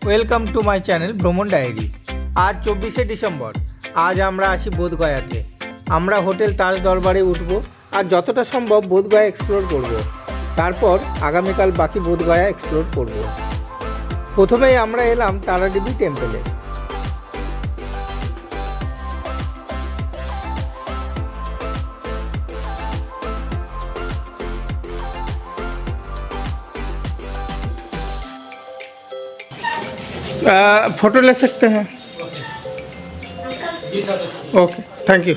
Welcome to my channel ভ্রমণ diary. আজ 24শে December. আজ আমরা আসি বোধগয়াতে। আমরা হোটেল তাজ দরবারে উঠব আর যতটা সম্ভব বোধগয়া এক্সপ্লোর করব। তারপর আগামীকাল বাকি বোধগয়া এক্সপ্লোর করব। প্রথমেই আমরা এলাম তারাদেবী টেম্পলে। फोटो ले सकते हैं? Okay, thank you.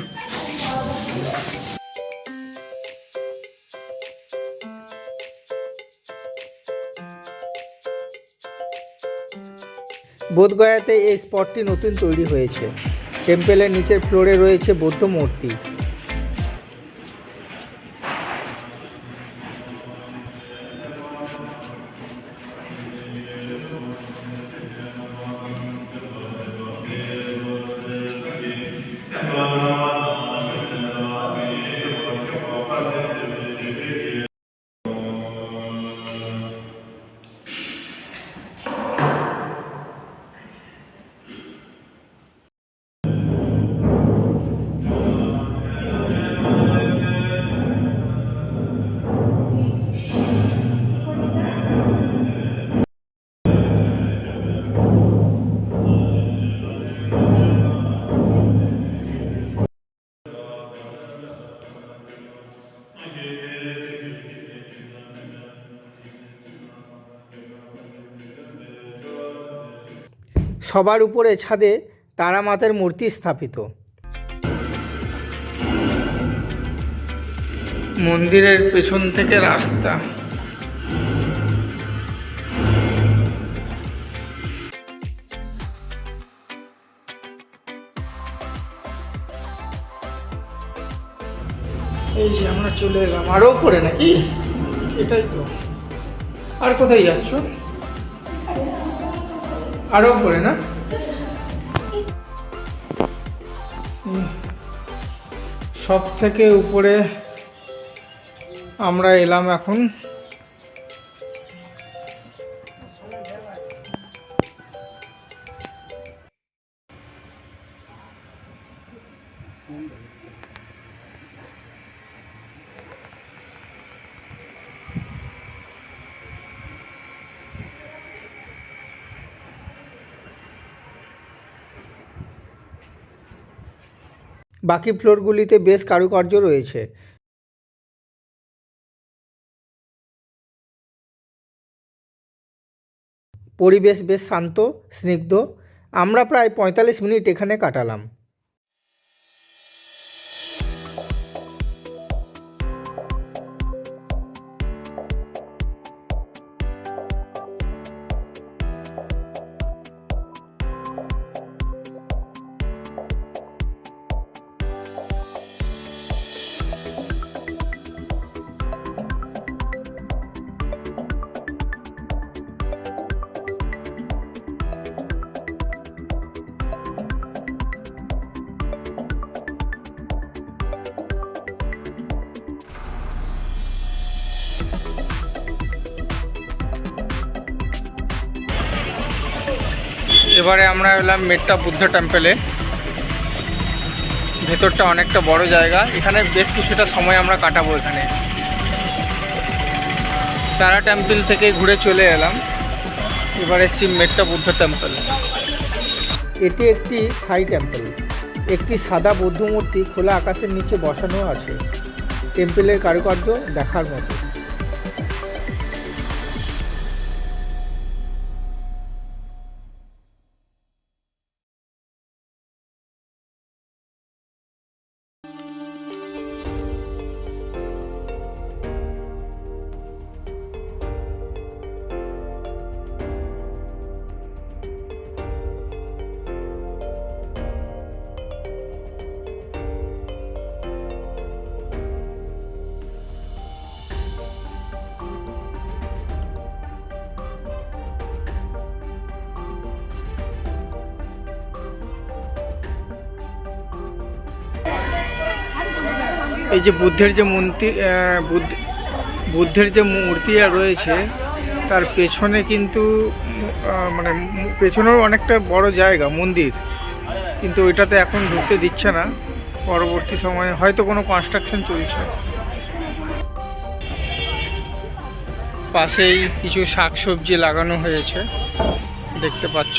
বোধগয়াতে এই স্পটটি নতুন তৈরি হয়েছে। টেম্পেলের নিচের ফ্লোরে রয়েছে বৌদ্ধ মূর্তি। সবার উপরে ছাদে তারা মাতার মূর্তি স্থাপিত। মন্দিরের পেছন থেকে রাস্তা। এই যে আমরা চলে এলাম। আরও উপরে নাকি? এটাই তো। আর কোথায় যাচ্ছ? আরও উপরে না? সব থেকে উপরে আমরা এলাম এখন। বাকি ফ্লোরগুলিতে বেশ কারুকার্য রয়েছে। পরিবেশ বেশ শান্ত, স্নিগ্ধ। আমরা প্রায় 45 মিনিট এখানে কাটালাম। এবারে আমরা এলাম মেট্টা বুদ্ধ টেম্পলে। ভেতরটা অনেকটা বড় জায়গা। এখানে বেশ কিছুটা সময় আমরা কাটাবো। এখানে তারা টেম্পল থেকে ঘুরে চলে এলাম। এবার এসছি মেট্টা বুদ্ধ টেম্পল। এটি একটি থাই টেম্পল। একটি সাদা বৌদ্ধ মূর্তি খোলা আকাশের নিচে বসানো আছে। টেম্পলের কারুকার্য দেখার মতো। এই যে বুদ্ধের যে মূর্তি রয়েছে তার পেছনে কিন্তু মানে পেছনেও অনেকটা বড় জায়গা মন্দির, কিন্তু ওইটাতে এখন ঢুকতে দিচ্ছে না। পরবর্তী সময়ে হয়তো কোনো কনস্ট্রাকশন চলছে। পাশেই কিছু শাকসবজি লাগানো হয়েছে, দেখতে পাচ্ছ।